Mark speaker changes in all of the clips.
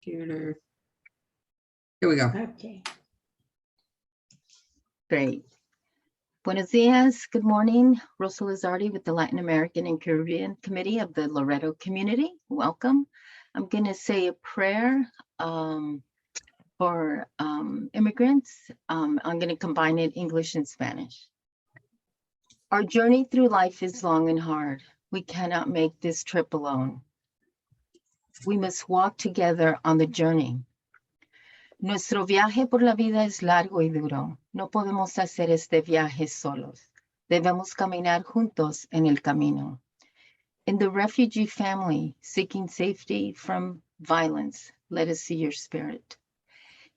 Speaker 1: Computer. Here we go.
Speaker 2: Okay.
Speaker 3: Great. Buenos dias. Good morning. Rosa Lizardi with the Latin American and Caribbean Committee of the Loretto community. Welcome. I'm going to say a prayer for immigrants. I'm going to combine it English and Spanish. Our journey through life is long and hard. We cannot make this trip alone. We must walk together on the journey. Nuestro viaje por la vida es largo y duro. No podemos hacer este viaje solos. Debemos caminar juntos en el camino. In the refugee family seeking safety from violence, let us see your spirit.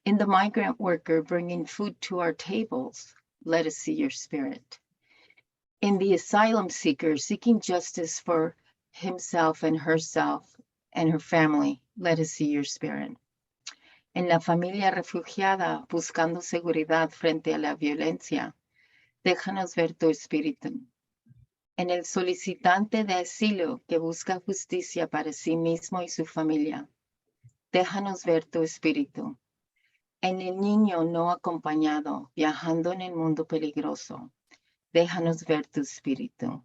Speaker 3: In the migrant worker bringing food to our tables, let us see your spirit. In the asylum seeker seeking justice for himself and herself and her family, let us see your spirit. En la familia refugiada buscando seguridad frente a la violencia, déjanos ver tu espíritu. En el solicitante de asilo que busca justicia para sí mismo y su familia, déjanos ver tu espíritu. En el niño no acompañado viajando en el mundo peligroso, déjanos ver tu espíritu.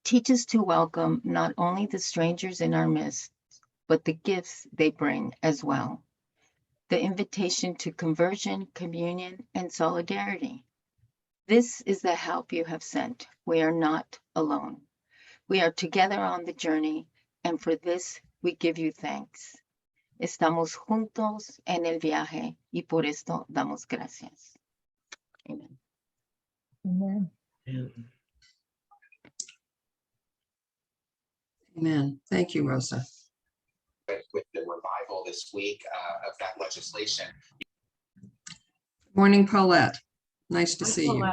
Speaker 3: Teach us to welcome not only the strangers in our midst, but the gifts they bring as well. The invitation to conversion, communion, and solidarity. This is the help you have sent. We are not alone. We are together on the journey, and for this we give you thanks. Estamos juntos en el viaje y por esto damos gracias. Amen.
Speaker 2: Amen.
Speaker 1: Amen. Thank you, Rosa.
Speaker 4: With the revival this week of that legislation.
Speaker 1: Morning, Paulette. Nice to see you.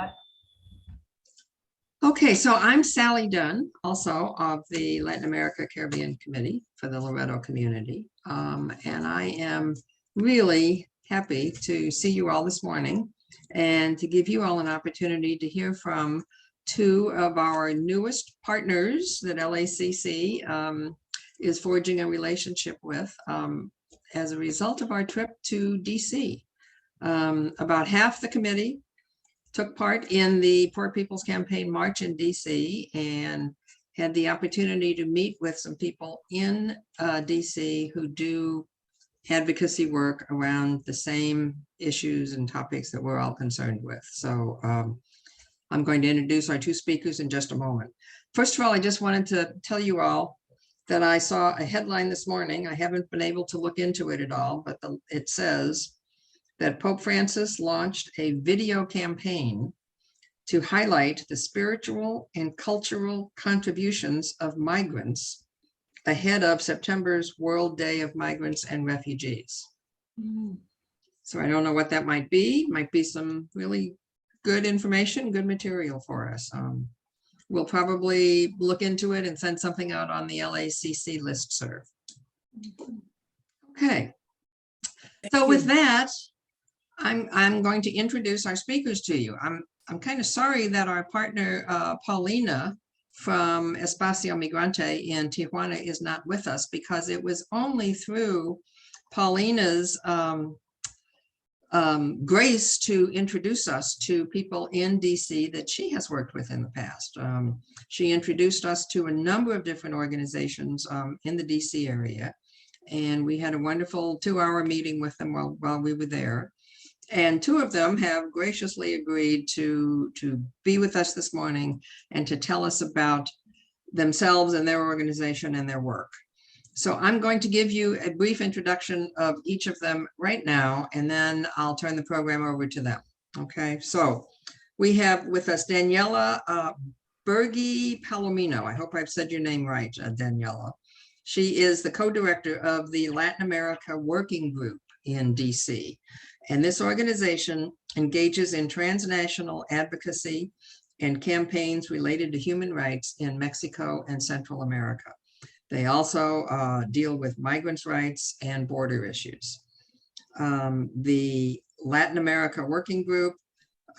Speaker 1: Okay, so I'm Sally Dunn, also of the Latin America Caribbean Committee for the Loretto community. And I am really happy to see you all this morning and to give you all an opportunity to hear from two of our newest partners that LACC is forging a relationship with as a result of our trip to DC. About half the committee took part in the Poor People's Campaign March in DC and had the opportunity to meet with some people in DC who do advocacy work around the same issues and topics that we're all concerned with. So I'm going to introduce our two speakers in just a moment. First of all, I just wanted to tell you all that I saw a headline this morning. I haven't been able to look into it at all, but it says that Pope Francis launched a video campaign to highlight the spiritual and cultural contributions of migrants ahead of September's World Day of Migrants and Refugees. So I don't know what that might be. Might be some really good information, good material for us. We'll probably look into it and send something out on the LACC listserv. Okay. So with that, I'm going to introduce our speakers to you. I'm kind of sorry that our partner Paulina from Espacio Migrante in Tijuana is not with us, because it was only through Paulina's grace to introduce us to people in DC that she has worked with in the past. She introduced us to a number of different organizations in the DC area, and we had a wonderful 2-hour meeting with them while we were there. And two of them have graciously agreed to be with us this morning and to tell us about themselves and their organization and their work. So I'm going to give you a brief introduction of each of them right now, and then I'll turn the program over to them. Okay, so we have with us Daniela Bergi Palomino. I hope I've said your name right, Daniela. She is the co-director of the Latin America Working Group in DC. And this organization engages in transnational advocacy and campaigns related to human rights in Mexico and Central America. They also deal with migrants' rights and border issues. The Latin America Working Group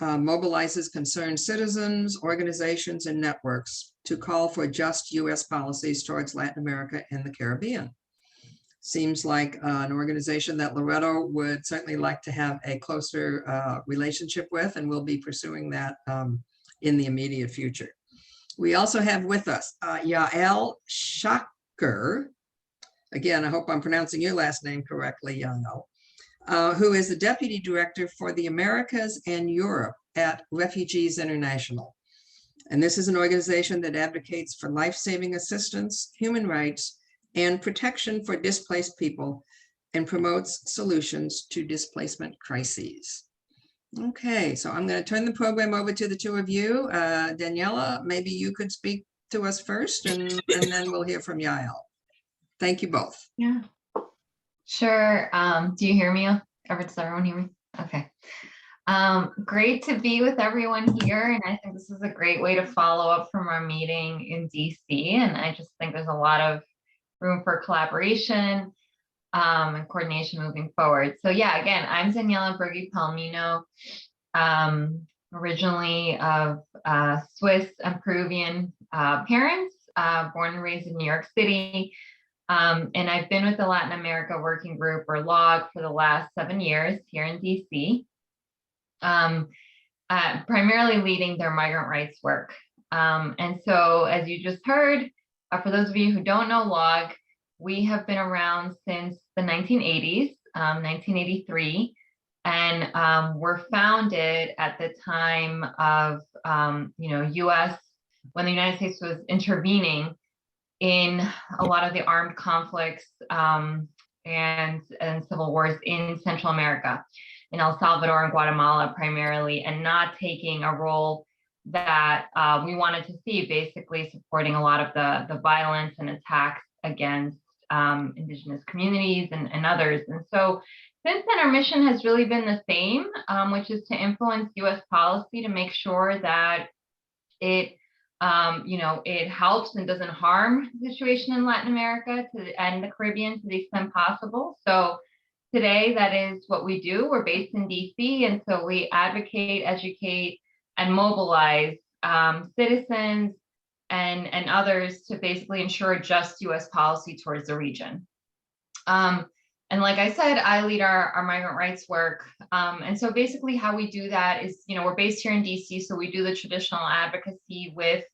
Speaker 1: mobilizes concerned citizens, organizations, and networks to call for just U.S. policies towards Latin America and the Caribbean. seems like an organization that Loretto would certainly like to have a closer relationship with, and we'll be pursuing that in the immediate future. We also have with us Yael Shaker. Again, I hope I'm pronouncing your last name correctly, Yael, who is the Deputy Director for the Americas and Europe at Refugees International. And this is an organization that advocates for life-saving assistance, human rights, and protection for displaced people, and promotes solutions to displacement crises. Okay, so I'm going to turn the program over to the two of you. Daniela, maybe you could speak to us first, and then we'll hear from Yael. Thank you both.
Speaker 5: Yeah, sure. Do you hear me? Does everyone hear me? Okay. Great to be with everyone here. And I think this is a great way to follow up from our meeting in DC. And I just think there's a lot of room for collaboration and coordination moving forward. So yeah, again, I'm Daniela Bergi Palomino, originally of Swiss and Peruvian parents, born and raised in New York City. And I've been with the Latin America Working Group, or LOG, for the last 7 years here in DC, primarily leading their migrant rights work. And so, as you just heard, for those of you who don't know LOG, we have been around since the 1980s, 1983, and were founded at the time of, U.S., when the United States was intervening in a lot of the armed conflicts and civil wars in Central America, in El Salvador and Guatemala primarily, and not taking a role that we wanted to see, basically supporting a lot of the violence and attacks against indigenous communities and others. And so since then, our mission has really been the same, which is to influence U.S. policy to make sure that it it helps and doesn't harm the situation in Latin America and the Caribbean to the extent possible. So today, that is what we do. We're based in DC, and so we advocate, educate, and mobilize citizens and others to basically ensure just U.S. policy towards the region. And like I said, I lead our migrant rights work. And so basically how we do that is, we're based here in DC, so we do the traditional advocacy with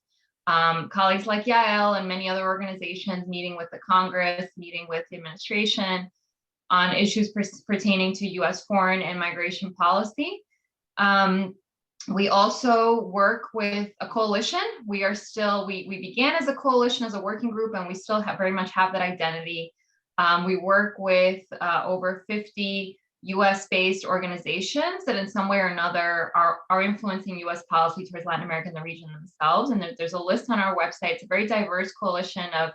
Speaker 5: colleagues like Yael and many other organizations, meeting with the Congress, meeting with the administration on issues pertaining to U.S. foreign and migration policy. We also work with a coalition. We began as a coalition, as a working group, and we still very much have that identity. We work with over 50 US-based organizations that in some way or another are influencing US policy towards Latin America and the region themselves. And there's a list on our website. It's a very diverse coalition of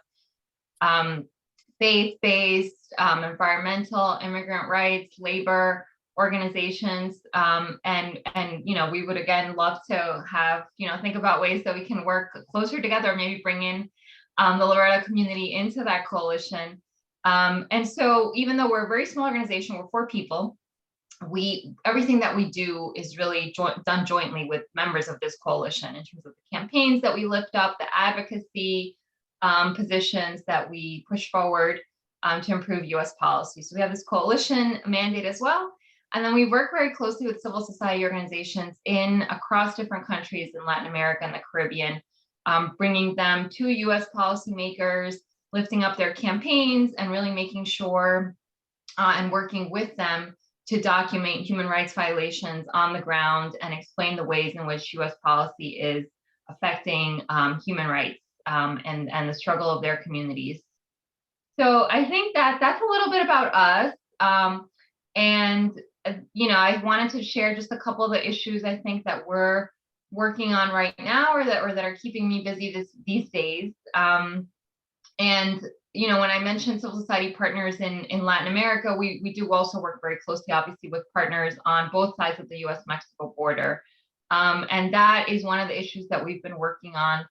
Speaker 5: faith-based, environmental, immigrant rights, labor organizations. And we would again love to have, think about ways that we can work closer together, maybe bring in the Loretto community into that coalition. And so even though we're a very small organization, we're 4 people, everything that we do is really done jointly with members of this coalition in terms of the campaigns that we lift up, the advocacy positions that we push forward to improve US policy. So we have this coalition mandate as well. And then we work very closely with civil society organizations across different countries in Latin America and the Caribbean, bringing them to US policymakers, lifting up their campaigns, and really making sure and working with them to document human rights violations on the ground and explain the ways in which US policy is affecting human rights and the struggle of their communities. So I think that's a little bit about us. I wanted to share just a couple of the issues I think that we're working on right now or that are keeping me busy these days. When I mentioned civil society partners in Latin America, we do also work very closely, obviously, with partners on both sides of the US-Mexico border. And that is one of the issues that we've been working on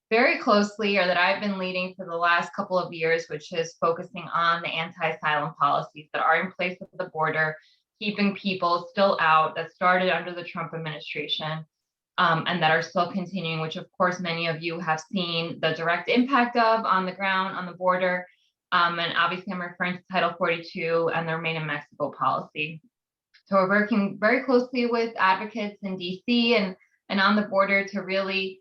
Speaker 5: very closely, or that I've been leading for the last couple of years, which is focusing on the anti-asylum policies that are in place at the border, keeping people still out, that started under the Trump administration. And that are still continuing, which of course many of you have seen the direct impact of on the ground, on the border, And obviously I'm referring to Title 42 and the Remain in Mexico policy. So we're working very closely with advocates in DC and on the border to really,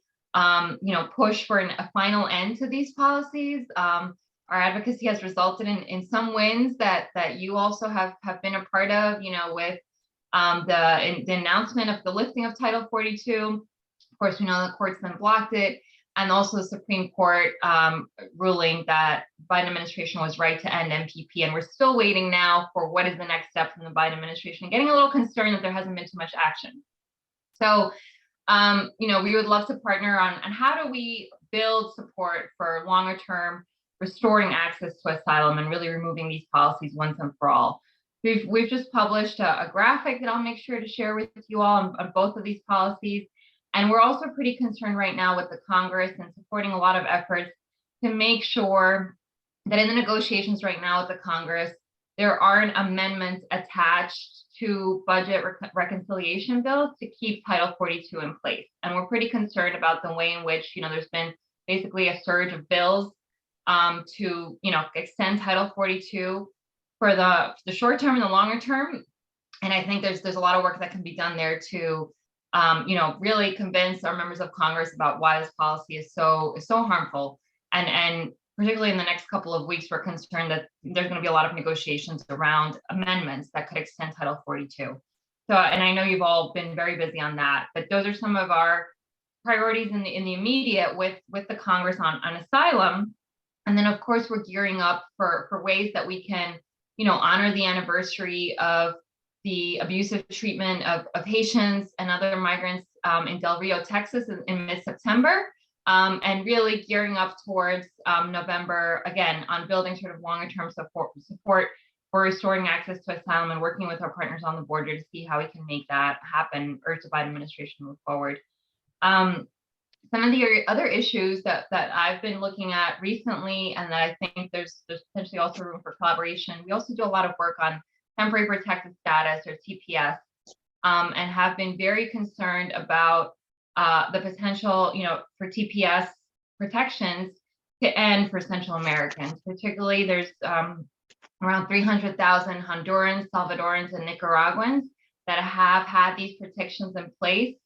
Speaker 5: push for a final end to these policies. Our advocacy has resulted in some wins that you also have been a part of, with the announcement of the lifting of Title 42. Of course, we know the courts then blocked it, and also the Supreme Court ruling that Biden administration was right to end MPP. And we're still waiting now for what is the next step from the Biden administration, getting a little concerned that there hasn't been too much action. So, we would love to partner on how do we build support for longer term restoring access to asylum and really removing these policies once and for all. We've just published a graphic that I'll make sure to share with you all on both of these policies. And we're also pretty concerned right now with the Congress and supporting a lot of efforts to make sure that in the negotiations right now with the Congress, there aren't amendments attached to budget reconciliation bills to keep Title 42 in place. And we're pretty concerned about the way in which, there's been basically a surge of bills to, extend Title 42 for the short term and the longer term. And I think there's a lot of work that can be done there to, really convince our members of Congress about why this policy is so harmful. And particularly in the next couple of weeks, we're concerned that there's going to be a lot of negotiations around amendments that could extend Title 42. So, and I know you've all been very busy on that, but those are some of our priorities in the immediate with the Congress on asylum. And then, of course, we're gearing up for ways that we can, honor the anniversary of the abusive treatment of Haitians and other migrants in Del Rio, Texas in mid-September. And really gearing up towards November, again, on building sort of longer term support for restoring access to asylum and working with our partners on the border to see how we can make that happen, urge the Biden administration move forward. Some of the other issues that I've been looking at recently, and that I think there's potentially also room for collaboration. We also do a lot of work on temporary protected status, or TPS, and have been very concerned about the potential, for TPS protections to end for Central Americans. Particularly, there's around 300,000 Hondurans, Salvadorans, and Nicaraguans that have had these protections in place.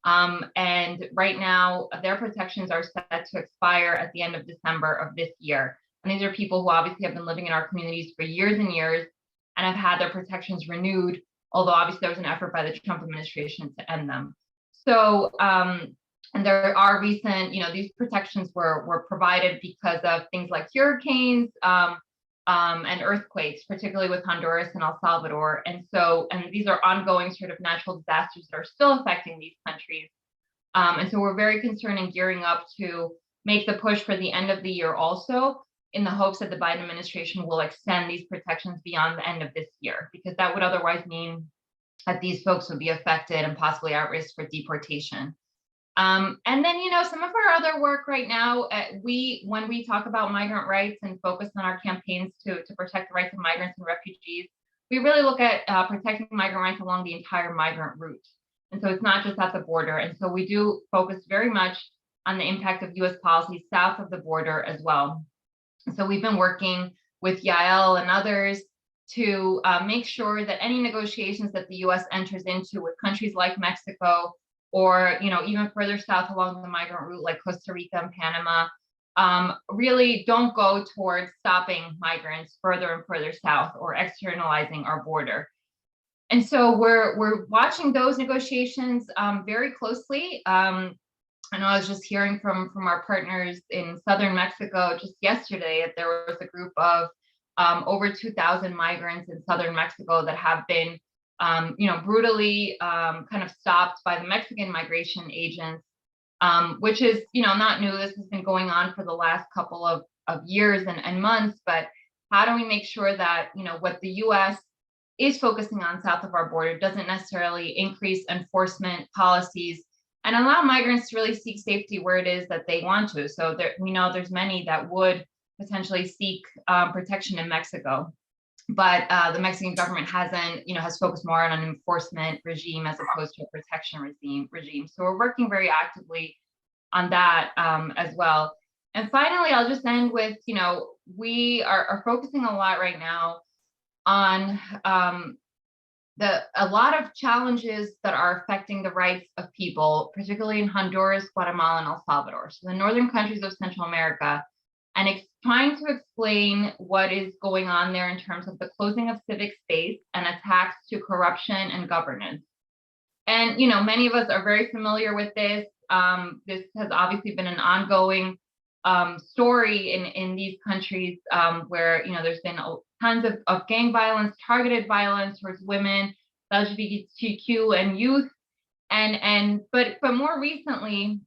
Speaker 5: And right now, their protections are set to expire at the end of December of this year. And these are people who obviously have been living in our communities for years and years and have had their protections renewed, although obviously there was an effort by the Trump administration to end them. So, and there are recent, these protections were provided because of things like hurricanes and earthquakes, particularly with Honduras and El Salvador. And these are ongoing sort of natural disasters that are still affecting these countries. And so we're very concerned and gearing up to make the push for the end of the year also, in the hopes that the Biden administration will extend these protections beyond the end of this year, because that would otherwise mean that these folks would be affected and possibly at risk for deportation. And then, some of our other work right now, when we talk about migrant rights and focus on our campaigns to protect the rights of migrants and refugees, we really look at protecting migrant rights along the entire migrant route. And so it's not just at the border. And so we do focus very much on the impact of U.S. policies south of the border as well. So we've been working with Yael and others to make sure that any negotiations that the U.S. enters into with countries like Mexico, or even further south along the migrant route like Costa Rica and Panama, really don't go towards stopping migrants further and further south or externalizing our border. And so we're watching those negotiations very closely. I know I was just hearing from our partners in southern Mexico just yesterday that there was a group of over 2,000 migrants in southern Mexico that have been brutally kind of stopped by the Mexican migration agents, which is, not new. This has been going on for the last couple of years and months. But how do we make sure that, what the U.S. is focusing on south of our border doesn't necessarily increase enforcement policies and allow migrants to really seek safety where it is that they want to? So we know there's many that would potentially seek protection in Mexico. But the Mexican government has focused more on an enforcement regime as opposed to a protection regime. So we're working very actively on that as well. And finally, I'll just end with, we are focusing a lot right now on a lot of challenges that are affecting the rights of people, particularly in Honduras, Guatemala, and El Salvador, so the northern countries of Central America, and trying to explain what is going on there in terms of the closing of civic space and attacks to corruption and governance. And, many of us are very familiar with this. This has obviously been an ongoing story in these countries where, there's been tons of gang violence, targeted violence towards women, LGBTQ and youth. But more recently,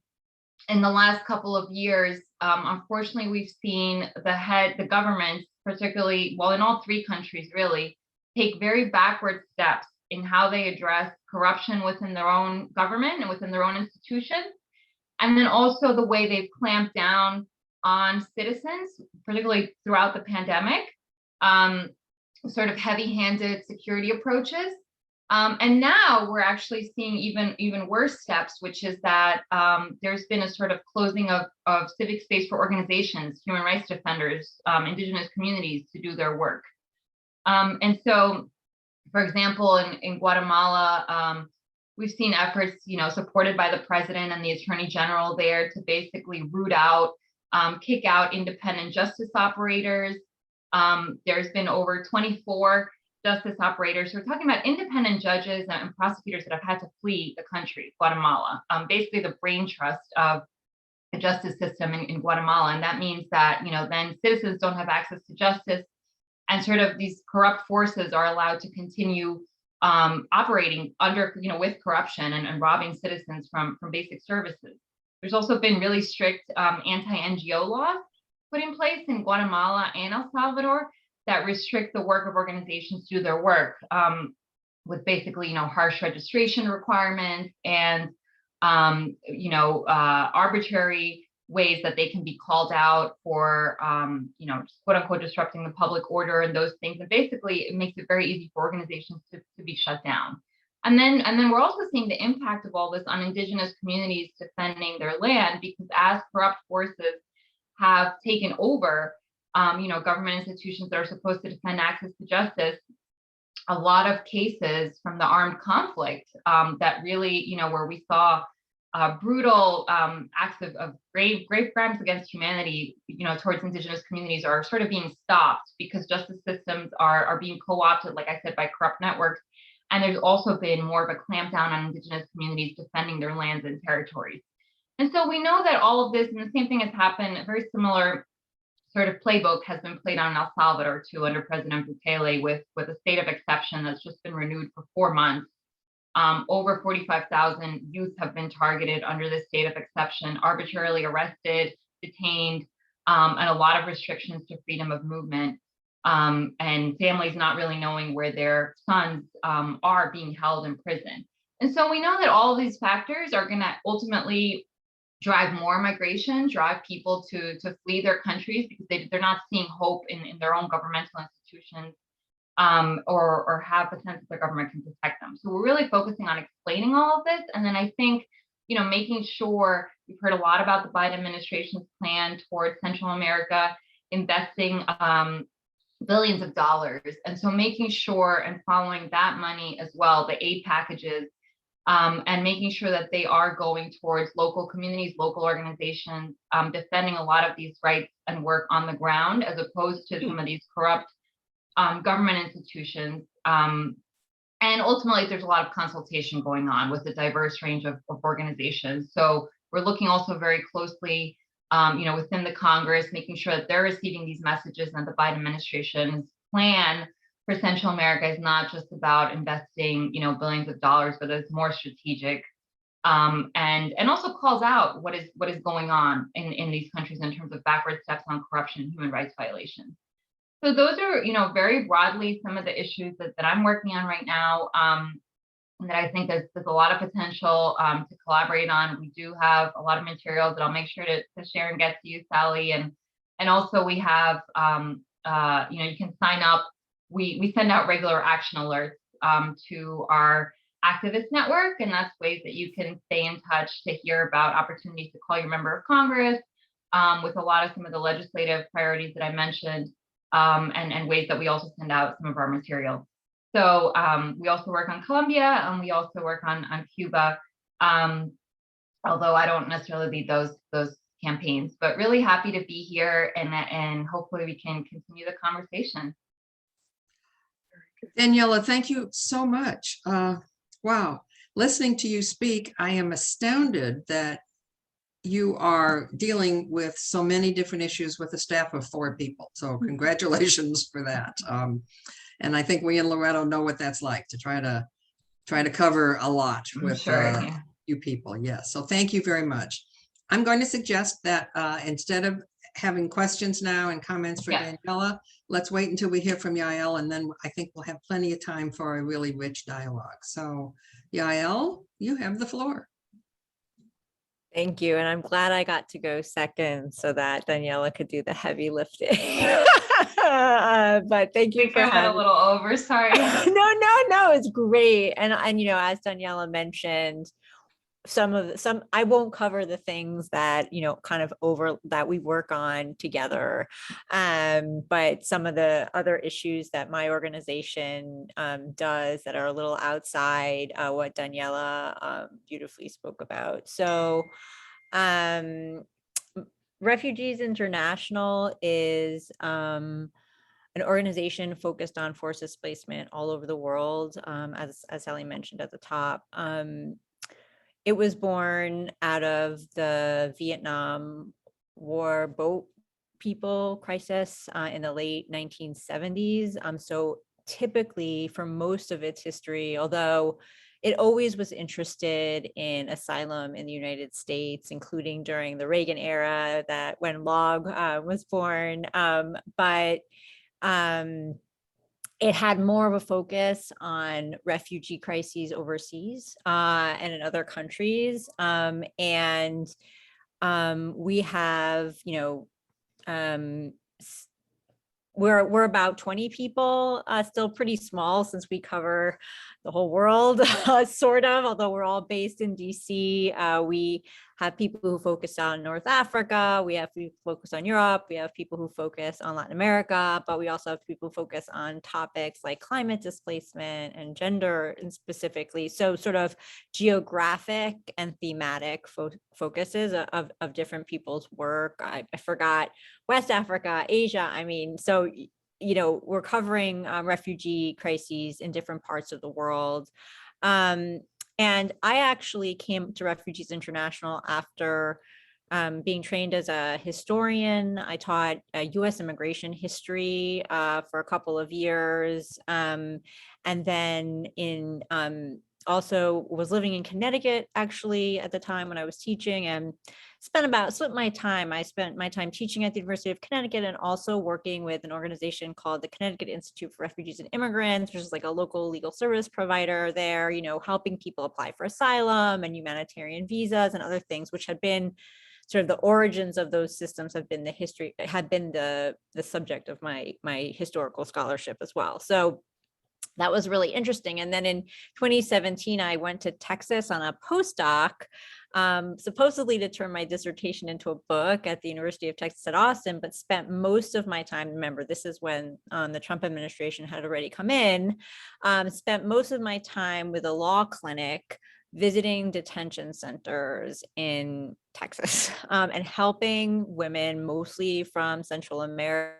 Speaker 5: in the last couple of years, unfortunately, we've seen the governments, particularly, well, in all three countries really, take very backward steps in how they address corruption within their own government and within their own institutions. And then also the way they've clamped down on citizens, particularly throughout the pandemic, sort of heavy-handed security approaches. And now we're actually seeing even worse steps, which is that there's been a sort of closing of civic space for organizations, human rights defenders, indigenous communities to do their work. And so, for example, in Guatemala, we've seen efforts, supported by the president and the attorney general there to basically root out, kick out independent justice operators. There's been over 24 justice operators. We're talking about independent judges and prosecutors that have had to flee the country, Guatemala, basically the brain trust of the justice system in Guatemala. And that means that, then citizens don't have access to justice, and sort of these corrupt forces are allowed to continue operating under, with corruption and robbing citizens from basic services. There's also been really strict anti-NGO laws put in place in Guatemala and El Salvador that restrict the work of organizations to do their work, with basically, harsh registration requirements and, arbitrary ways that they can be called out for, quote unquote, disrupting the public order and those things. And basically, it makes it very easy for organizations to be shut down. And then we're also seeing the impact of all this on indigenous communities defending their land, because as corrupt forces have taken over, government institutions that are supposed to defend access to justice, a lot of cases from the armed conflict that really, where we saw brutal acts of grave crimes against humanity, towards indigenous communities are sort of being stopped because justice systems are being co-opted, like I said, by corrupt networks. And there's also been more of a clampdown on indigenous communities defending their lands and territories. And so we know that all of this, and the same thing has happened, a very similar sort of playbook has been played out in El Salvador too, under President Bukele, with a state of exception that's just been renewed for 4 months. Over 45,000 youth have been targeted under this state of exception, arbitrarily arrested, detained, and a lot of restrictions to freedom of movement, and families not really knowing where their sons are being held in prison. And so we know that all of these factors are going to ultimately drive more migration, drive people to flee their countries, because they're not seeing hope in their own governmental institutions, or have the sense that their government can protect them. So we're really focusing on explaining all of this. And then I think, making sure, we've heard a lot about the Biden administration's plan towards Central America, investing billions of dollars. And so making sure and following that money as well, the aid packages, and making sure that they are going towards local communities, local organizations, defending a lot of these rights and work on the ground, as opposed to some of these corrupt government institutions. And ultimately, there's a lot of consultation going on with a diverse range of organizations. So we're looking also very closely, within the Congress, making sure that they're receiving these messages, and that the Biden administration's plan for Central America is not just about investing, billions of dollars, but it's more strategic, and also calls out what is going on in these countries in terms of backward steps on corruption and human rights violations. So those are, very broadly some of the issues that I'm working on right now, and that I think there's a lot of potential to collaborate on. We do have a lot of materials that I'll make sure to share and get to you, Sally, and also we have, you can sign up. We send out regular action alerts to our activist network, and that's ways that you can stay in touch to hear about opportunities to call your member of Congress, with a lot of some of the legislative priorities that I mentioned, and ways that we also send out some of our materials. So we also work on Colombia, and we also work on Cuba, although I don't necessarily lead those campaigns, but really happy to be here, and hopefully we can continue the conversation.
Speaker 1: Daniela, thank you so much. Wow, listening to you speak, I am astounded that you are dealing with so many different issues with a staff of 4 people. So congratulations for that. And I think we in Loretto know what that's like, to try to cover a lot with
Speaker 5: Sure, yeah.
Speaker 1: you people. Yes. So thank you very much. I'm going to suggest that instead of having questions now and comments for
Speaker 5: Yeah.
Speaker 1: Daniela, let's wait until we hear from Yael, and then I think we'll have plenty of time for a really rich dialogue. So Yael, you have the floor.
Speaker 6: Thank you. And I'm glad I got to go second so that Daniela could do the heavy lifting. But thank
Speaker 5: I
Speaker 6: you
Speaker 5: think
Speaker 6: for
Speaker 5: I went a
Speaker 6: having.
Speaker 5: little over, sorry.
Speaker 6: No, it's great. And you know, as Daniela mentioned, I won't cover the things that, you know, kind of that we work on together. But some of the other issues that my organization does that are a little outside what Daniela beautifully spoke about. So Refugees International is an organization focused on forced displacement all over the world, as Sally mentioned at the top. It was born out of the Vietnam War boat people crisis in the late 1970s. So typically for most of its history, although it always was interested in asylum in the United States, including during the Reagan era, that when LOG was born, but it had more of a focus on refugee crises overseas and in other countries. And we have, you know, we're about 20 people, still pretty small since we cover the whole world, sort of, although we're all based in DC. We have people who focus on North Africa, we have people who focus on Europe, we have people who focus on Latin America, but we also have people who focus on topics like climate displacement and gender, and specifically, so sort of geographic and thematic focuses of different people's work. I forgot West Africa, Asia. I mean, so, you know, we're covering refugee crises in different parts of the world. And I actually came to Refugees International after being trained as a historian. I taught US immigration history for a couple of years. And then also was living in Connecticut actually at the time when I was teaching, and spent my time teaching at the University of Connecticut and also working with an organization called the Connecticut Institute for Refugees and Immigrants, which is like a local legal service provider there, you know, helping people apply for asylum and humanitarian visas and other things, which had been sort of the origins of those systems had been the subject of my historical scholarship as well. So that was really interesting. And then in 2017, I went to Texas on a postdoc, supposedly to turn my dissertation into a book at the University of Texas at Austin, but spent most of my time, remember, this is when the Trump administration had already come in, spent most of my time with a law clinic visiting detention centers in Texas and helping women, mostly from Central America.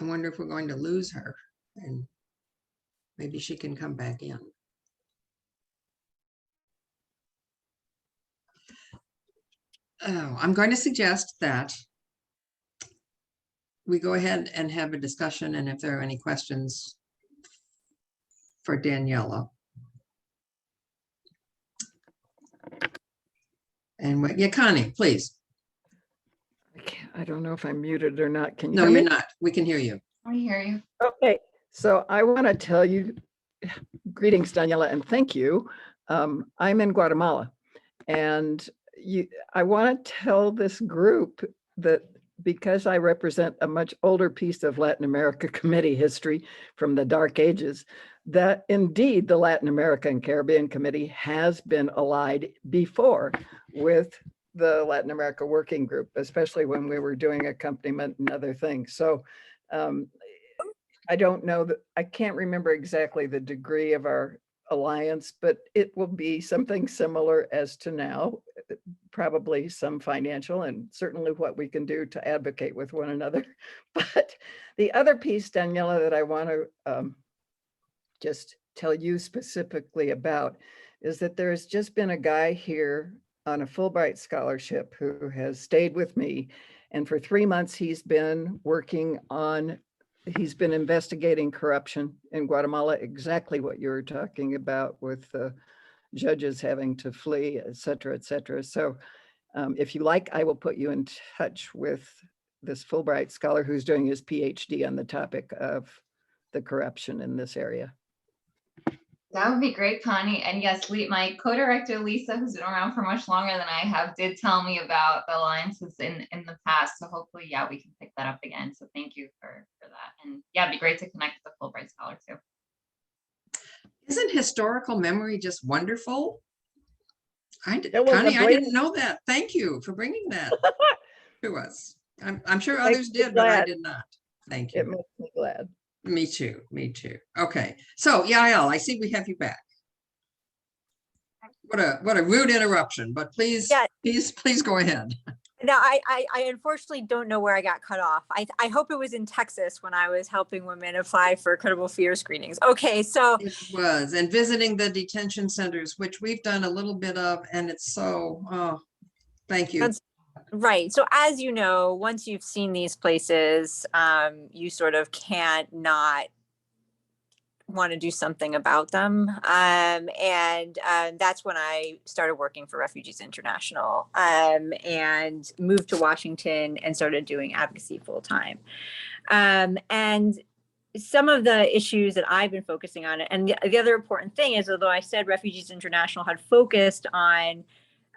Speaker 1: I wonder if we're going to lose her, and maybe she can come back in. Oh, I'm going to suggest that we go ahead and have a discussion, and if there are any questions for Daniela. And yeah, Connie, please.
Speaker 2: I don't know if I'm muted or not. Can you
Speaker 1: No,
Speaker 2: hear
Speaker 1: you're
Speaker 2: me?
Speaker 1: not. We can hear you.
Speaker 5: I hear you.
Speaker 2: Okay, so I want to tell you greetings, Daniela, and thank you. I'm in Guatemala, and I want to tell this group that because I represent a much older piece of Latin America committee history from the dark ages, that indeed the Latin America and Caribbean Committee has been allied before with the Latin America Working Group, especially when we were doing accompaniment and other things. So I don't know that, I can't remember exactly the degree of our alliance, but it will be something similar as to now, probably some financial and certainly what we can do to advocate with one another. But the other piece, Daniela, that I want to just tell you specifically about is that there has just been a guy here on a Fulbright scholarship who has stayed with me. And for 3 months, he's been working on, he's been investigating corruption in Guatemala, exactly what you were talking about with the judges having to flee, et cetera, et cetera. So if you like, I will put you in touch with this Fulbright scholar who's doing his PhD on the topic of the corruption in this area.
Speaker 5: That would be great, Connie. And yes, my co-director, Lisa, who's been around for much longer than I have, did tell me about the alliances in the past. So hopefully, yeah, we can pick that up again. So thank you for that. And yeah, it'd be great to connect with the Fulbright scholar too.
Speaker 1: Isn't historical memory just wonderful? Connie,
Speaker 2: was a
Speaker 1: I didn't know that. Thank you for bringing that to us. I'm sure others did, but I did not. Thank you.
Speaker 2: It makes me glad.
Speaker 1: Me too. Me too. Okay. So Yael, I see we have you back. What a rude interruption, but please,
Speaker 6: Yeah.
Speaker 1: please go ahead.
Speaker 6: No, I unfortunately don't know where I got cut off. I hope it was in Texas when I was helping women apply for credible fear screenings. Okay, so
Speaker 1: It was, and visiting the detention centers, which we've done a little bit of, and it's so, oh, thank you.
Speaker 6: That's right. So as you know, once you've seen these places, you sort of can't not want to do something about them. And that's when I started working for Refugees International and moved to Washington and started doing advocacy full time. And some of the issues that I've been focusing on, and the other important thing is, although I said Refugees International had focused on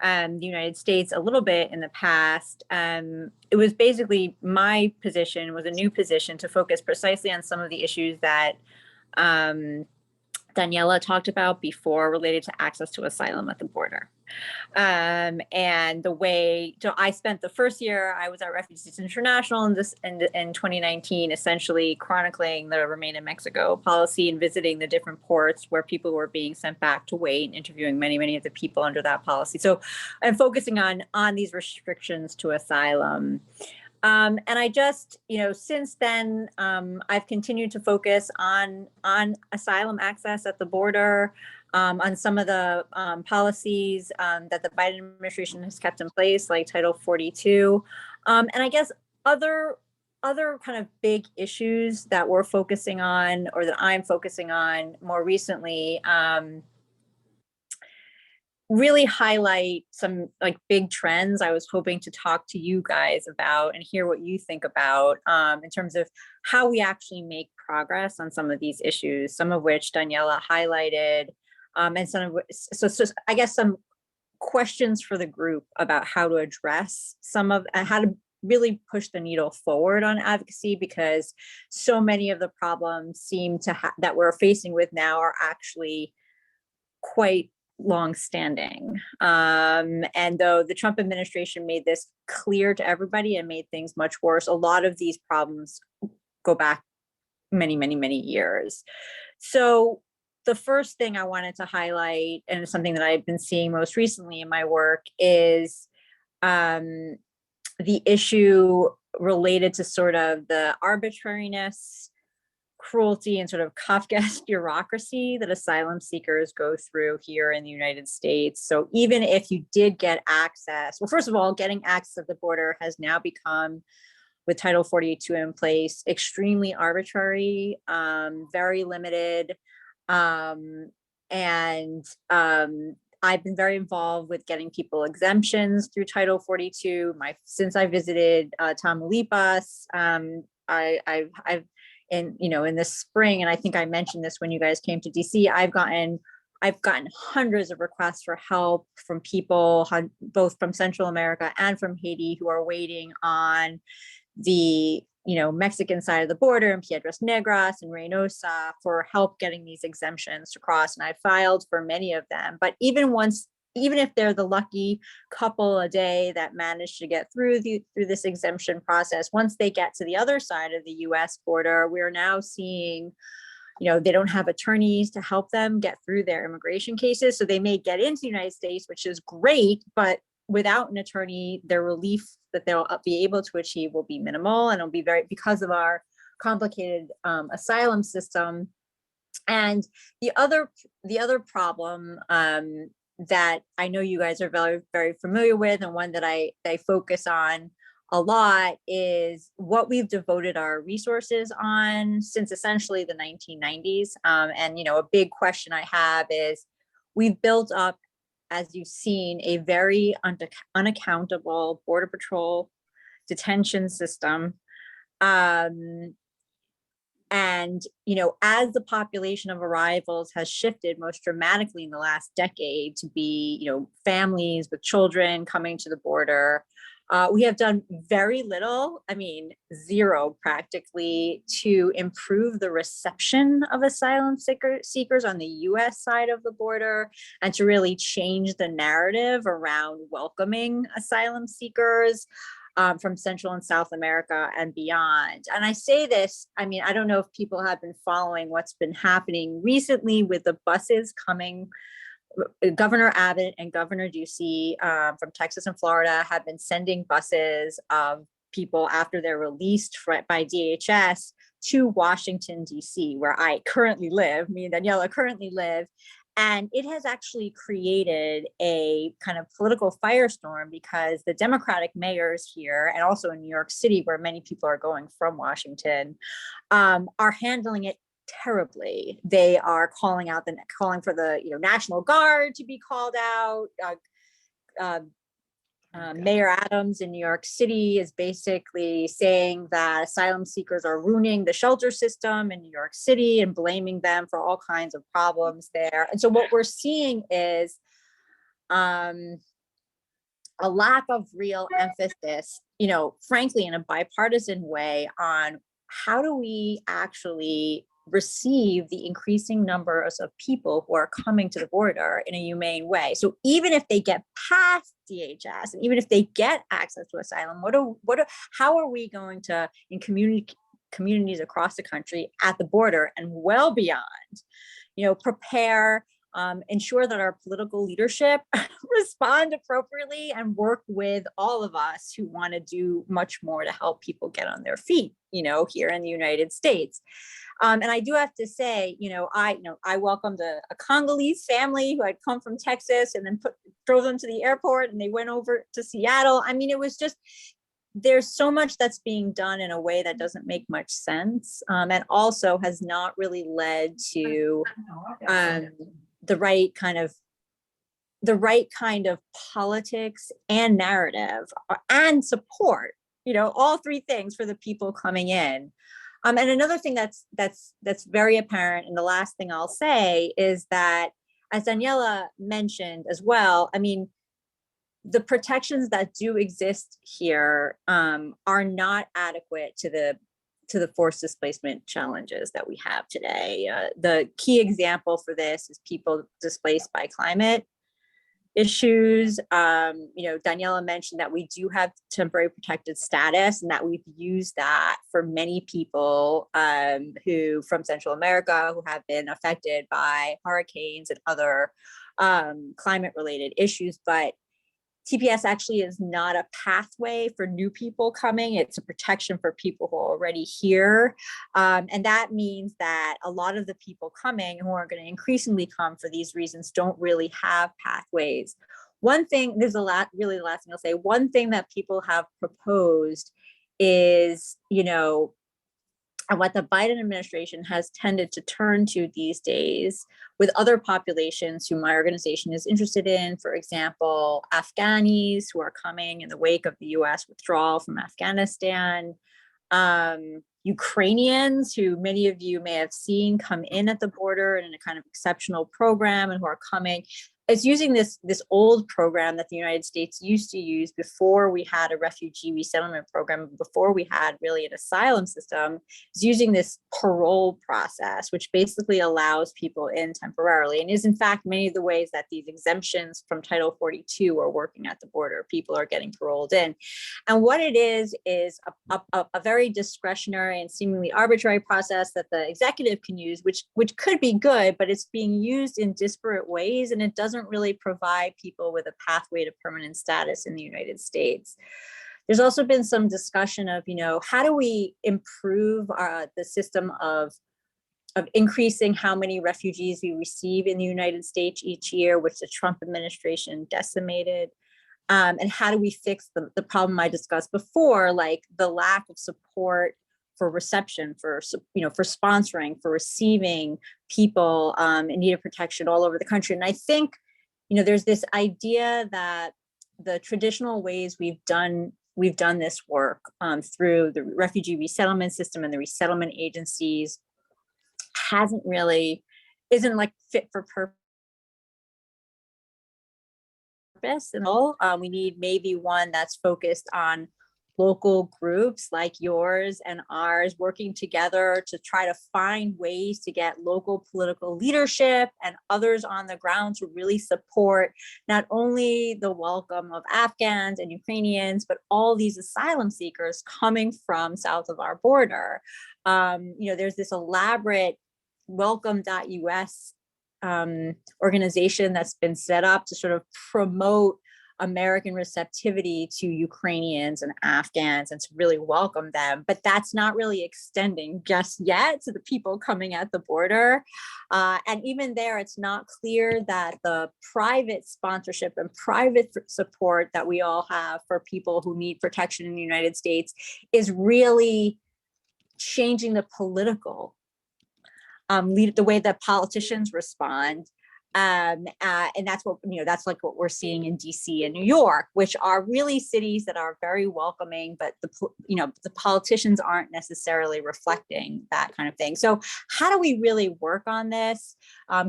Speaker 6: the United States a little bit in the past, it was basically my position was a new position to focus precisely on some of the issues that Daniela talked about before related to access to asylum at the border. And the way, so I spent the first year I was at Refugees International in 2019, essentially chronicling the Remain in Mexico policy and visiting the different ports where people were being sent back to wait and interviewing many of the people under that policy. So I'm focusing on these restrictions to asylum. And I just, since then, I've continued to focus on asylum access at the border, on some of the policies that the Biden administration has kept in place, like Title 42. And I guess other kind of big issues that we're focusing on, or that I'm focusing on more recently, really highlight some like big trends I was hoping to talk to you guys about and hear what you think about in terms of how we actually make progress on some of these issues, some of which Daniela highlighted, and some of which, so I guess some questions for the group about how to address some of, how to really push the needle forward on advocacy, because so many of the problems seem to that we're facing with now are actually quite long-standing. And though the Trump administration made this clear to everybody and made things much worse, a lot of these problems go back many years. So the first thing I wanted to highlight, and something that I've been seeing most recently in my work, is the issue related to sort of the arbitrariness, cruelty, and sort of Kafkaesque bureaucracy that asylum seekers go through here in the United States. So even if you did get access, well, first of all, getting access at the border has now become, with Title 42 in place, extremely arbitrary, very limited. I've been very involved with getting people exemptions through Title 42. Since I visited Tamaulipas, I've in this spring, and I think I mentioned this when you guys came to DC, I've gotten hundreds of requests for help from people, both from Central America and from Haiti, who are waiting on the Mexican side of the border in Piedras Negras and Reynosa for help getting these exemptions to cross. And I filed for many of them, but even if they're the lucky couple a day that manage to get through this exemption process, once they get to the other side of the US border, we're now seeing, they don't have attorneys to help them get through their immigration cases. So they may get into the United States, which is great, but without an attorney, their relief that they'll be able to achieve will be minimal, and it'll be because of our complicated asylum system. And the other problem that I know you guys are very, very familiar with, and one that I focus on a lot, is what we've devoted our resources on since essentially the 1990s. And a big question I have is, we've built up, as you've seen, a very unaccountable Border Patrol detention system. And, as the population of arrivals has shifted most dramatically in the last decade to be, families with children coming to the border, we have done very little, zero practically, to improve the reception of asylum seekers on the US side of the border, and to really change the narrative around welcoming asylum seekers from Central and South America and beyond. And I say this, I don't know if people have been following what's been happening recently with the buses coming. Governor Abbott and Governor Ducey from Texas and Florida have been sending buses of people after they're released by DHS to Washington, D.C., where I currently live, me and Daniela currently live. And it has actually created a kind of political firestorm, because the Democratic mayors here, and also in New York City, where many people are going from Washington, are handling it terribly. They are calling for the National Guard to be called out. Mayor Adams in New York City is basically saying that asylum seekers are ruining the shelter system in New York City and blaming them for all kinds of problems there. And so what we're seeing is a lack of real emphasis, frankly, in a bipartisan way, on how do we actually receive the increasing numbers of people who are coming to the border in a humane way. So even if they get past DHS, and even if they get access to asylum, how are we going to, in communities across the country, at the border and well beyond, prepare, ensure that our political leadership respond appropriately and work with all of us who want to do much more to help people get on their feet, here in the United States. And I do have to say, I welcomed a Congolese family who had come from Texas, and then drove them to the airport, and they went over to Seattle. It was just, there's so much that's being done in a way that doesn't make much sense, and also has not really led to the right kind of politics and narrative and support, all three things for the people coming in. And another thing that's very apparent, and the last thing I'll say, is that, as Daniela mentioned as well, the protections that do exist here are not adequate to the forced displacement challenges that we have today. The key example for this is people displaced by climate issues. Daniela mentioned that we do have temporary protected status, and that we've used that for many people who from Central America who have been affected by hurricanes and other climate related issues. But TPS actually is not a pathway for new people coming. It's a protection for people who are already here. And that means that a lot of the people coming, who are going to increasingly come for these reasons, don't really have pathways. One thing, the last thing I'll say, one thing that people have proposed is, and what the Biden administration has tended to turn to these days with other populations who my organization is interested in, for example, Afghanis who are coming in the wake of the US withdrawal from Afghanistan, Ukrainians, who many of you may have seen come in at the border in a kind of exceptional program and who are coming. It's using this old program that the United States used to use before we had a refugee resettlement program, before we had really an asylum system. It's using this parole process, which basically allows people in temporarily, and is in fact many of the ways that these exemptions from Title 42 are working at the border. People are getting paroled in. And what it is a very discretionary and seemingly arbitrary process that the executive can use, which could be good, but it's being used in disparate ways, and it doesn't really provide people with a pathway to permanent status in the United States. There's also been some discussion of, how do we improve the system of increasing how many refugees we receive in the United States each year, which the Trump administration decimated. And how do we fix the problem I discussed before, like the lack of support for reception, for sponsoring, for receiving people in need of protection all over the country. And I think, there's this idea that the traditional ways we've done this work through the refugee resettlement system and the resettlement agencies isn't like fit for purpose and all. We need maybe one that's focused on local groups like yours and ours working together to try to find ways to get local political leadership and others on the ground to really support not only the welcome of Afghans and Ukrainians, but all these asylum seekers coming from south of our border. There's this elaborate welcome.us organization that's been set up to sort of promote American receptivity to Ukrainians and Afghans and to really welcome them. But that's not really extending just yet to the people coming at the border. And even there, it's not clear that the private sponsorship and private support that we all have for people who need protection in the United States is really changing the political the way that politicians respond. And that's that's like what we're seeing in DC and New York, which are really cities that are very welcoming, but the politicians aren't necessarily reflecting that kind of thing. So how do we really work on this?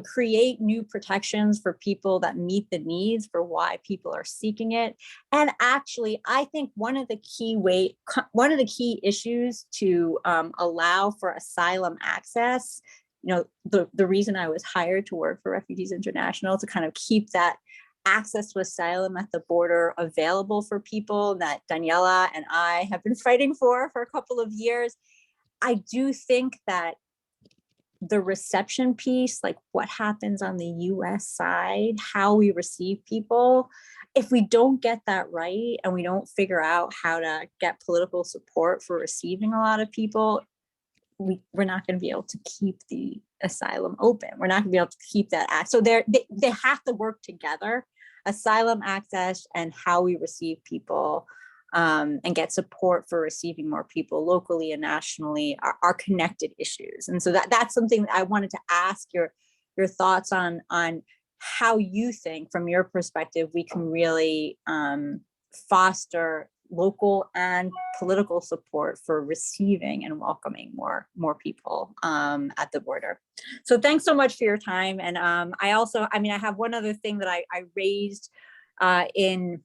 Speaker 6: Create new protections for people that meet the needs for why people are seeking it. And actually, I think one of the key issues to allow for asylum access, the reason I was hired to work for Refugees International, to kind of keep that access to asylum at the border available for people that Daniela and I have been fighting for a couple of years. I do think that the reception piece, like what happens on the US side, how we receive people, if we don't get that right and we don't figure out how to get political support for receiving a lot of people, we're not going to be able to keep the asylum open. We're not going to be able to keep that act. So they have to work together, asylum access and how we receive people and get support for receiving more people locally and nationally are connected issues. And so that's something that I wanted to ask your thoughts on how you think, from your perspective, we can really foster local and political support for receiving and welcoming more people at the border. So thanks so much for your time. And I have one other thing that I raised when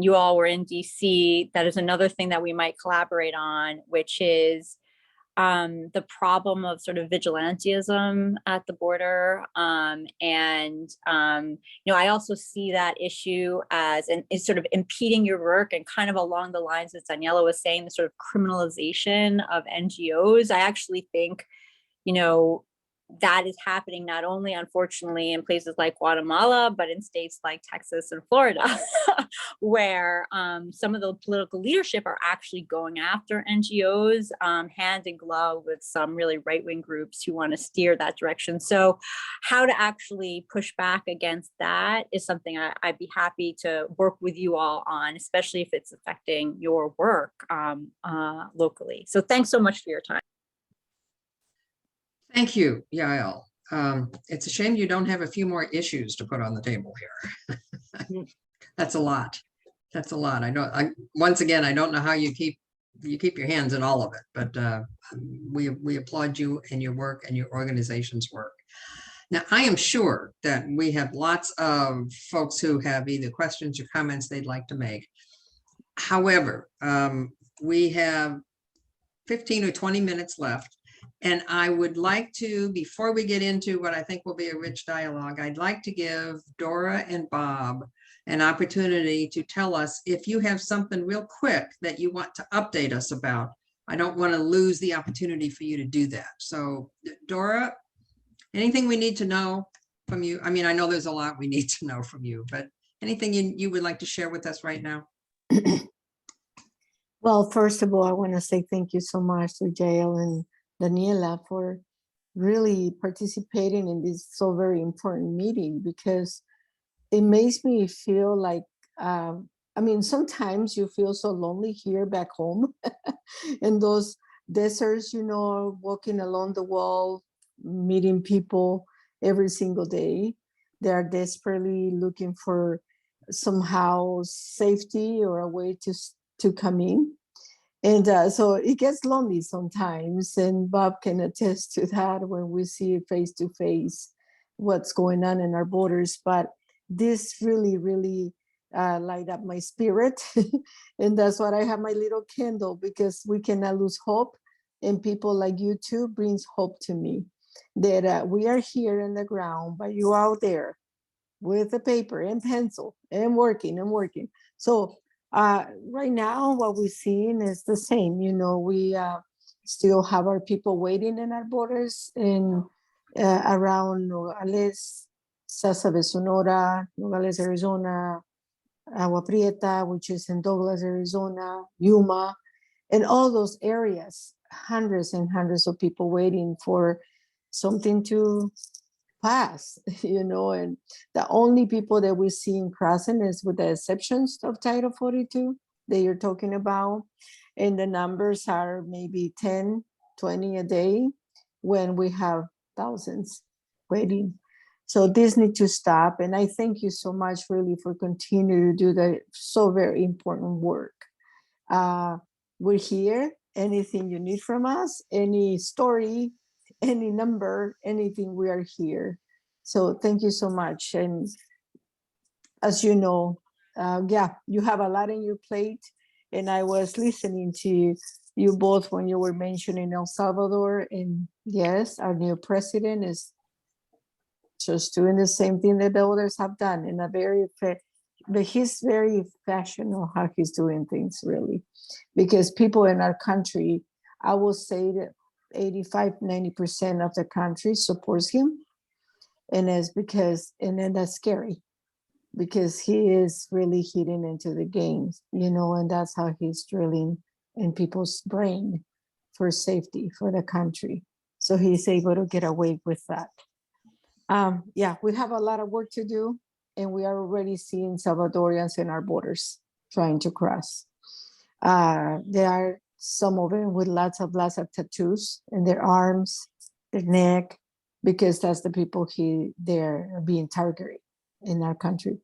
Speaker 6: you all were in DC. That is another thing that we might collaborate on, which is the problem of sort of vigilantism at the border. I also see that issue as is sort of impeding your work, and kind of along the lines that Daniela was saying, the sort of criminalization of NGOs. I actually think, that is happening not only, unfortunately, in places like Guatemala, but in states like Texas and Florida, where some of the political leadership are actually going after NGOs hand in glove with some really right-wing groups who want to steer that direction. So how to actually push back against that is something I'd be happy to work with you all on, especially if it's affecting your work locally. So thanks so much for your time.
Speaker 1: Thank you, Yael. It's a shame you don't have a few more issues to put on the table here. That's a lot. That's a lot. Once again, I don't know how you keep your hands in all of it, but we applaud you and your work and your organization's work. Now, I am sure that we have lots of folks who have either questions or comments they'd like to make. However, we have 15 or 20 minutes left. And I would like to, before we get into what I think will be a rich dialogue, I'd like to give Dora and Bob an opportunity to tell us if you have something real quick that you want to update us about. I don't want to lose the opportunity for you to do that. So Dora, anything we need to know from you? I mean, I know there's a lot we need to know from you, but anything you would like to share with us right now?
Speaker 7: Well, first of all, I want to say thank you so much to Jael and Daniela for really participating in this so very important meeting, because it makes me feel like, I mean, sometimes you feel so lonely here back home in those deserts, you know, walking along the wall, meeting people every single day. They are desperately looking for somehow safety or a way to come in. And so it gets lonely sometimes, and Bob can attest to that when we see face to face what's going on in our borders. But this really, really light up my spirit. And that's why I have my little candle, because we cannot lose hope. And people like you too brings hope to me that we are here in the ground, but you out there with a paper and pencil and working and working. So right now, what we're seeing is the same. You know, we still have our people waiting in our borders and around Nogales, Sasabe, Sonora, Nogales, Arizona, Agua Prieta, which is in Douglas, Arizona, Yuma, and all those areas, hundreds and hundreds of people waiting for something to pass, you know, and the only people that we see in crossing is with the exceptions of Title 42 that you're talking about. And the numbers are maybe 10, 20 a day when we have thousands waiting. So this needs to stop. And I thank you so much really for continuing to do the so very important work. We're here. Anything you need from us, any story, any number, anything, we are here. So thank you so much. And as you know, yeah, you have a lot on your plate. And I was listening to you both when you were mentioning El Salvador. And yes, our new president is just doing the same thing that the others have done in a very, but he's very fashionable how he's doing things, really. Because people in our country, I will say that 85-90% of the country supports him, and it's because, and then that's scary, because he is really hitting into the games, you know, and that's how he's drilling in people's brain for safety for the country. So he's able to get away with that. Yeah, we have a lot of work to do, and we are already seeing Salvadorians in our borders trying to cross. There are some of them with lots of tattoos in their arms, their neck, because that's the people they're being targeted in our country.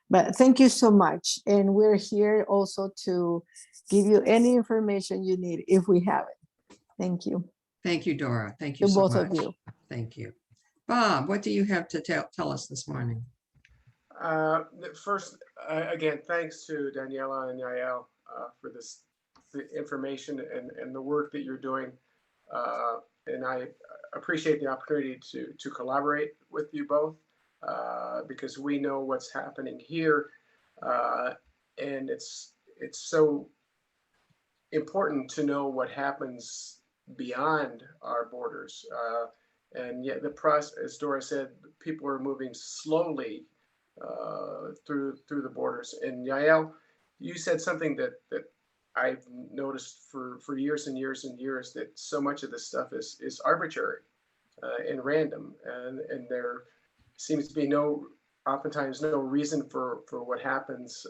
Speaker 7: But thank you so much. And we're here also to give you any information you need if we have it. Thank you.
Speaker 1: Thank you, Dora. Thank you
Speaker 7: To
Speaker 1: so
Speaker 7: both
Speaker 1: much.
Speaker 7: of you.
Speaker 1: Thank you. Bob, what do you have to tell us this morning?
Speaker 8: First, again, thanks to Daniela and Yael for the information and the work that you're doing. And I appreciate the opportunity to collaborate with you both because we know what's happening here. And it's so important to know what happens beyond our borders. And yet the process, as Dora said, people are moving slowly through the borders. And Yael, you said something that I've noticed for years and years and years, that so much of this stuff is arbitrary and random, and there seems to be oftentimes no reason for what happens.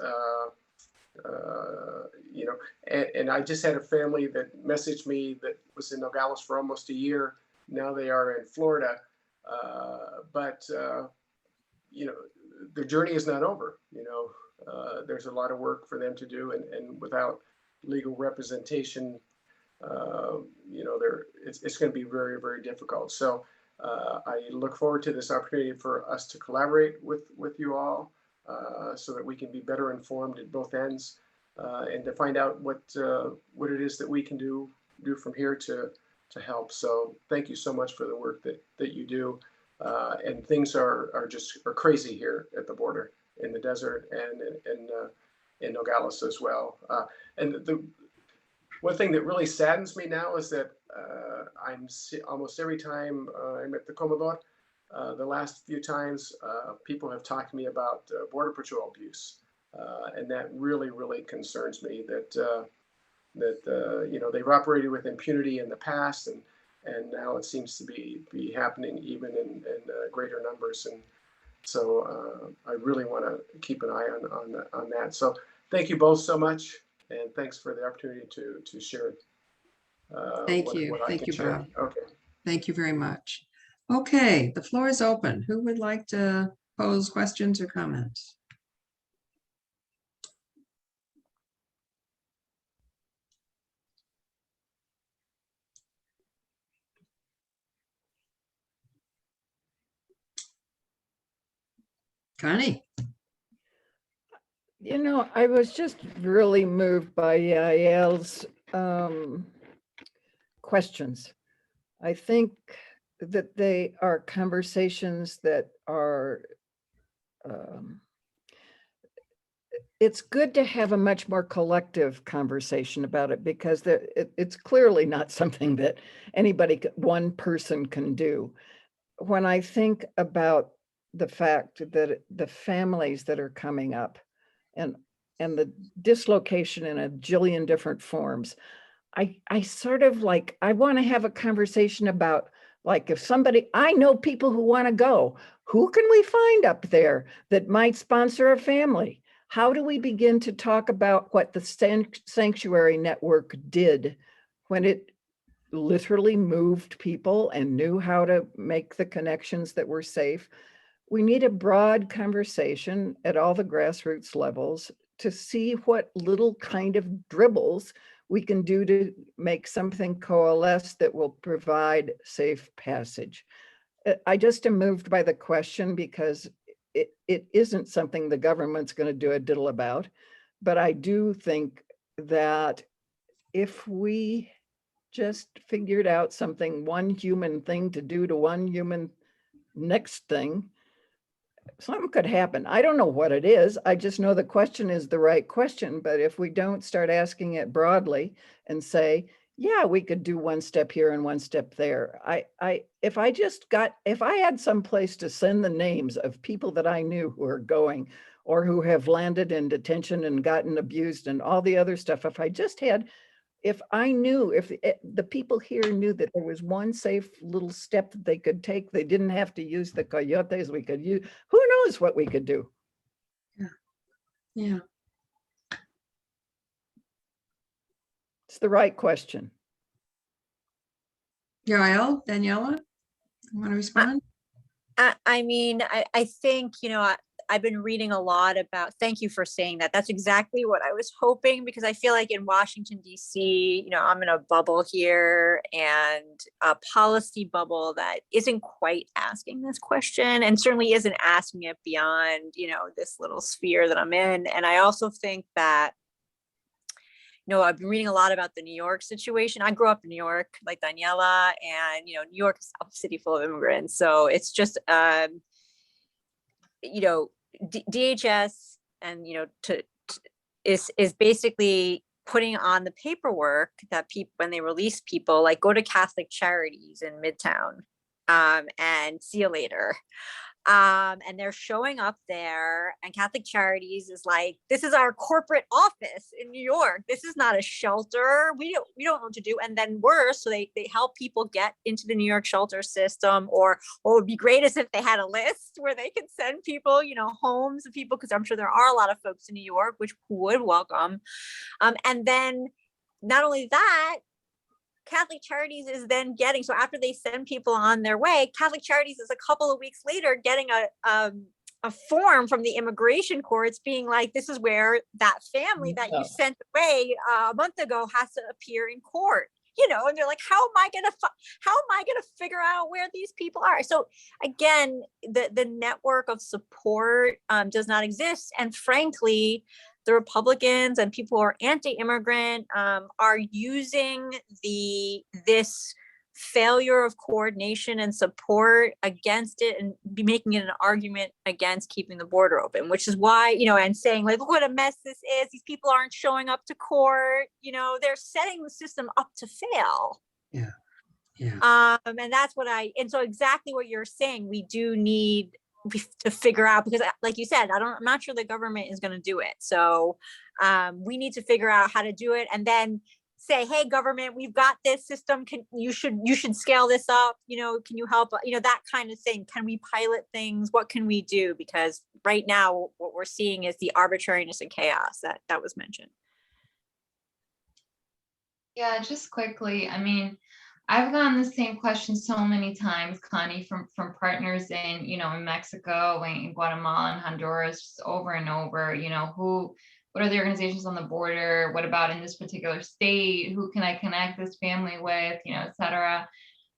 Speaker 8: You know, and I just had a family that messaged me that was in Nogales for almost a year. Now they are in Florida, but you know, the journey is not over. You know, there's a lot of work for them to do, and without legal representation, it's going to be very, very difficult. So I look forward to this opportunity for us to collaborate with you all so that we can be better informed at both ends and to find out what it is that we can do from here to help. So thank you so much for the work that you do. And things are crazy here at the border, in the desert, and in Nogales as well. And the one thing that really saddens me now is that almost every time I'm at the Comodoro, the last few times, people have talked to me about Border Patrol abuse. And that really, really concerns me that they've operated with impunity in the past, and now it seems to be happening even in greater numbers. And so I really want to keep an eye on that. So thank you both so much, and thanks for the opportunity to share.
Speaker 1: Thank you.
Speaker 8: What I
Speaker 1: Thank
Speaker 8: can
Speaker 1: you,
Speaker 8: share.
Speaker 1: Bob.
Speaker 8: Okay.
Speaker 1: Thank you very much. Okay, the floor is open. Who would like to pose questions or comments? Connie?
Speaker 2: You know, I was just really moved by Yael's questions. I think that they are conversations that are, it's good to have a much more collective conversation about it, because it's clearly not something that one person can do. When I think about the fact that the families that are coming up and the dislocation in a jillion different forms, I sort of like, I want to have a conversation about, like, if I know people who want to go, who can we find up there that might sponsor a family? How do we begin to talk about what the Sanctuary Network did when it literally moved people and knew how to make the connections that were safe? We need a broad conversation at all the grassroots levels to see what little kind of dribbles we can do to make something coalesce that will provide safe passage. I just am moved by the question, because it isn't something the government's going to do a diddle about. But I do think that if we just figured out one human thing to do to one human next thing, something could happen. I don't know what it is. I just know the question is the right question. But if we don't start asking it broadly and say, yeah, we could do one step here and one step there. If I had some place to send the names of people that I knew who are going, or who have landed in detention and gotten abused and all the other stuff, if the people here knew that there was one safe little step that they could take, they didn't have to use the coyotes, we could use, who knows what we could do.
Speaker 1: Yeah.
Speaker 2: It's the right question.
Speaker 1: Yael, Daniela, you want to respond?
Speaker 6: I mean, I think, I've been reading a lot about, thank you for saying that. That's exactly what I was hoping, because I feel like in Washington, D.C., I'm in a bubble here, and a policy bubble that isn't quite asking this question, and certainly isn't asking it beyond, this little sphere that I'm in. And I also think that, I've been reading a lot about the New York situation. I grew up in New York, like Daniela, and, New York is a city full of immigrants. So it's just, DHS and, is basically putting on the paperwork that people, when they release people, like, go to Catholic Charities in Midtown, and see you later. And they're showing up there, and Catholic Charities is like, this is our corporate office in New York. This is not a shelter. We don't know what to do. And then worse, so they help people get into the New York shelter system, or what would be great is if they had a list where they could send people, homes of people, because I'm sure there are a lot of folks in New York who would welcome. And then not only that, Catholic Charities is then so after they send people on their way, Catholic Charities is a couple of weeks later getting a form from the immigration courts being like, this is where that family that you sent away a month ago has to appear in court, you know, and they're like, how am I going to figure out where these people are? So again, the network of support does not exist. And frankly, the Republicans and people who are anti-immigrant are using this failure of coordination and support against it and be making it an argument against keeping the border open, which is why, you know, and saying like, look what a mess this is. These people aren't showing up to court. You know, they're setting the system up to fail.
Speaker 1: Yeah. Yeah.
Speaker 6: And that's what and so exactly what you're saying, we do need to figure out, because like you said, I'm not sure the government is going to do it. So we need to figure out how to do it and then say, hey, government, we've got this system. You should scale this up. You know, can you help? You know, that kind of thing. Can we pilot things? What can we do? Because right now what we're seeing is the arbitrariness and chaos that was mentioned.
Speaker 5: Yeah, just quickly. I mean, I've gotten the same question so many times, Connie, from partners in, you know, in Mexico, in Guatemala and Honduras, just over and over, you know, what are the organizations on the border? What about in this particular state? Who can I connect this family with, you know, et cetera.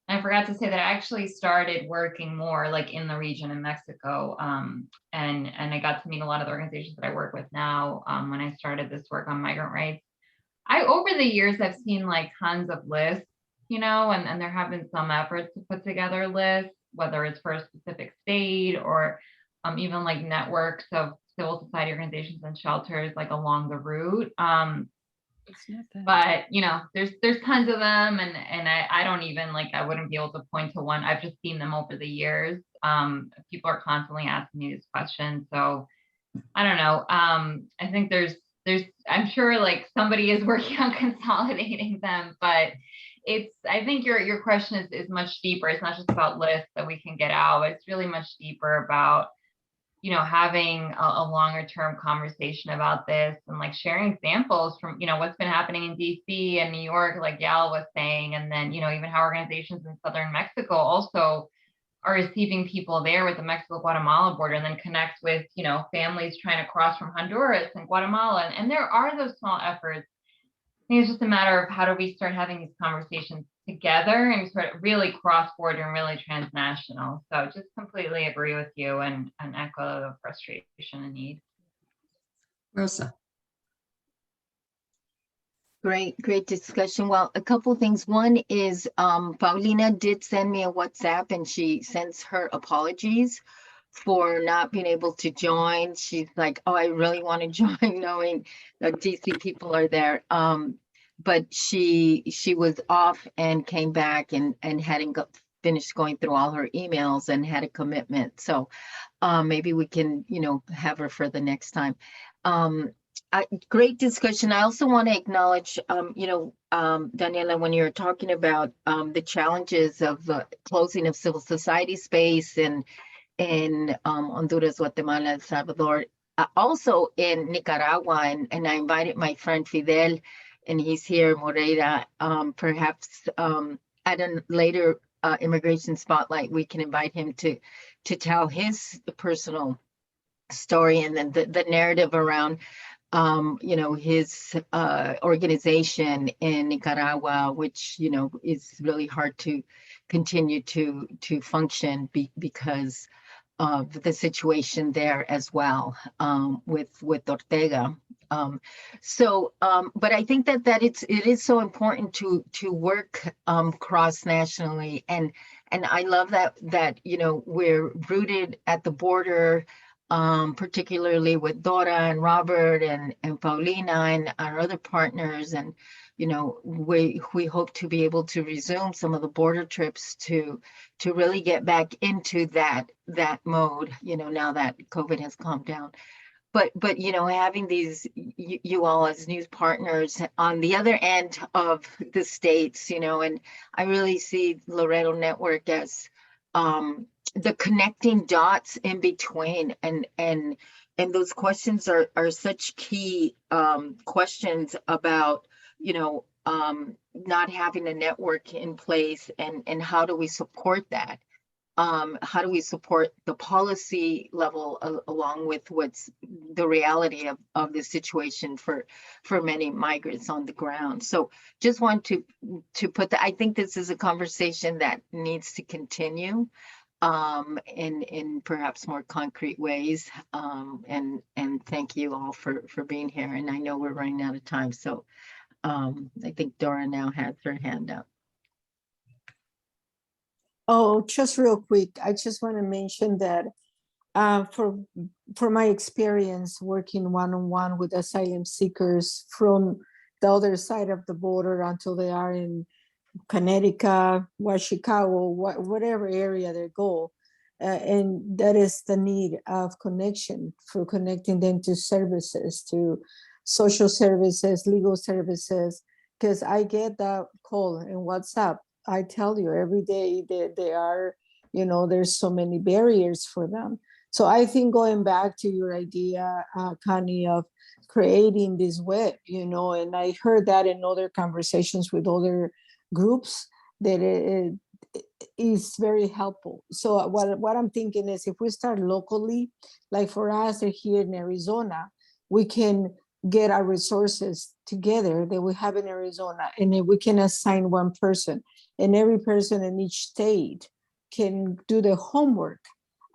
Speaker 5: And I forgot to say that I actually started working more like in the region in Mexico. And I got to meet a lot of the organizations that I work with now when I started this work on migrant rights. Over the years, I've seen like tons of lists, you know, and there have been some efforts to put together lists, whether it's for a specific state or even like networks of civil society organizations and shelters like along the route. But you know, there's tons of them, and I don't even like, I wouldn't be able to point to one. I've just seen them over the years. People are constantly asking me these questions, so I don't know. I think there's I'm sure like somebody is working on consolidating them, but I think your question is much deeper. It's not just about lists that we can get out. It's really much deeper about, you know, having a longer term conversation about this and like sharing examples from, you know, what's been happening in DC and New York, like Yal was saying, and then, you know, even how organizations in Southern Mexico also are receiving people there with the Mexico-Guatemala border, and then connect with, you know, families trying to cross from Honduras and Guatemala. And there are those small efforts. I think it's just a matter of how do we start having these conversations together and sort of really cross-border and really transnational. So just completely agree with you and echo the frustration and need.
Speaker 1: Rosa.
Speaker 3: Great discussion. Well, a couple of things. One is Paulina did send me a WhatsApp and she sends her apologies for not being able to join. She's like, oh, I really want to join knowing that DC people are there. But she was off and came back and hadn't finished going through all her emails and had a commitment. So maybe we can, you know, have her for the next time. Great discussion. I also want to acknowledge, you know, Daniela, when you're talking about the challenges of the closing of civil society space in Honduras, Guatemala, El Salvador, also in Nicaragua, and I invited my friend Fidel, and he's here, Moreira. Perhaps at a later immigration spotlight, we can invite him to tell his personal story and then the narrative around you know, his organization in Nicaragua, which, you know, is really hard to continue to function because of the situation there as well with Ortega. But I think that it is so important to work cross-nationally, and I love that you know, we're rooted at the border, particularly with Dora and Robert and Paulina and our other partners. And, you know, we hope to be able to resume some of the border trips to really get back into that mode, you know, now that COVID has calmed down. But you know, having these, you all as news partners on the other end of the states, you know, and I really see Loretto Network as the connecting dots in between, and those questions are such key questions about, you know, not having a network in place, and how do we support that. how do we support the policy level along with what's the reality of the situation for many migrants on the ground. So just want to put that, I think this is a conversation that needs to continue in perhaps more concrete ways. And thank you all for being here. And I know we're running out of time. So I think Dora now has her hand up.
Speaker 7: Oh, just real quick, I just want to mention that for my experience working one-on-one with asylum seekers from the other side of the border until they are in Connecticut, Chicago, whatever area they go, and that is the need of connection, for connecting them to services, to social services, legal services, because I get that call in WhatsApp. I tell you every day that they are, there's so many barriers for them. So I think going back to your idea, Connie, of creating this web, and I heard that in other conversations with other groups, that it is very helpful. So what I'm thinking is, if we start locally, like for us here in Arizona, we can get our resources together that we have in Arizona, and then we can assign one person, and every person in each state can do the homework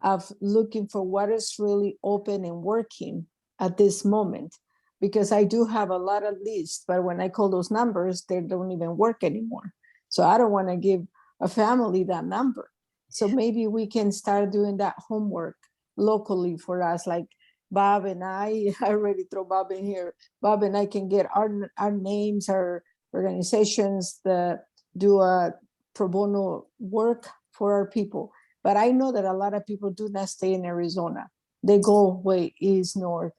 Speaker 7: of looking for what is really open and working at this moment. Because I do have a lot of lists, but when I call those numbers, they don't even work anymore. So I don't want to give a family that number. So maybe we can start doing that homework locally for us, like Bob and I already throw Bob in here. Bob and I can get our names, our organizations that do a pro bono work for our people. But I know that a lot of people do not stay in Arizona. They go way east, north.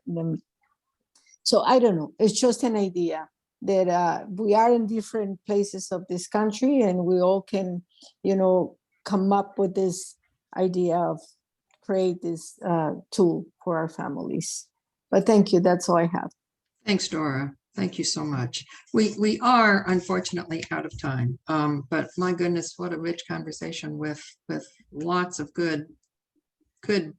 Speaker 7: So I don't know. It's just an idea that we are in different places of this country, and we all can, come up with this idea of create this tool for our families. But thank you. That's all I have.
Speaker 1: Thanks, Dora. Thank you so much. We are unfortunately out of time, but my goodness, what a rich conversation with lots of good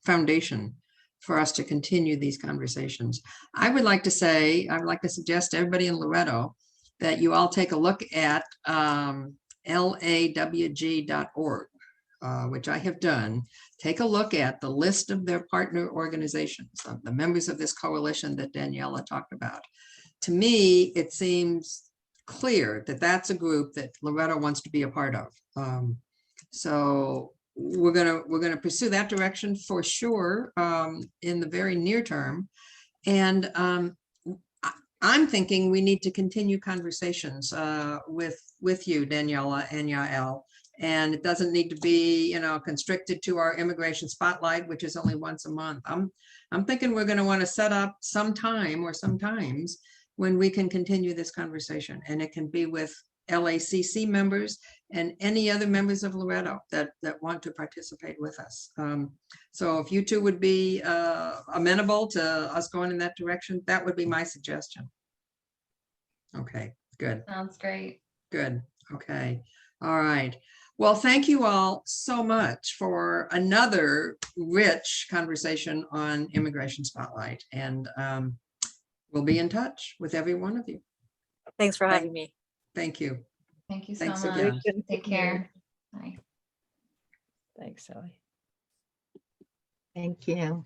Speaker 1: foundation for us to continue these conversations. I would like to suggest to everybody in Loretto that you all take a look at lawg.org, which I have done. Take a look at the list of their partner organizations, of the members of this coalition that Daniela talked about. To me, it seems clear that that's a group that Loretto wants to be a part of. So we're gonna pursue that direction for sure in the very near term. And I'm thinking we need to continue conversations with you, Daniela and Yael. And it doesn't need to be, constricted to our immigration spotlight, which is only once a month. I'm thinking we're going to want to set up some time or sometimes when we can continue this conversation, and it can be with LACC members and any other members of Loretto that want to participate with us. So if you two would be amenable to us going in that direction, that would be my suggestion. Okay, good.
Speaker 5: Sounds great.
Speaker 1: Good. Okay. All right. Well, thank you all so much for another rich conversation on Immigration Spotlight. And we'll be in touch with every one of you.
Speaker 6: Thanks for having me.
Speaker 1: Thank you.
Speaker 5: Thank you so
Speaker 1: Thanks
Speaker 5: much.
Speaker 1: again.
Speaker 5: Take care. Bye.
Speaker 2: Thanks, Sally.
Speaker 3: Thank you.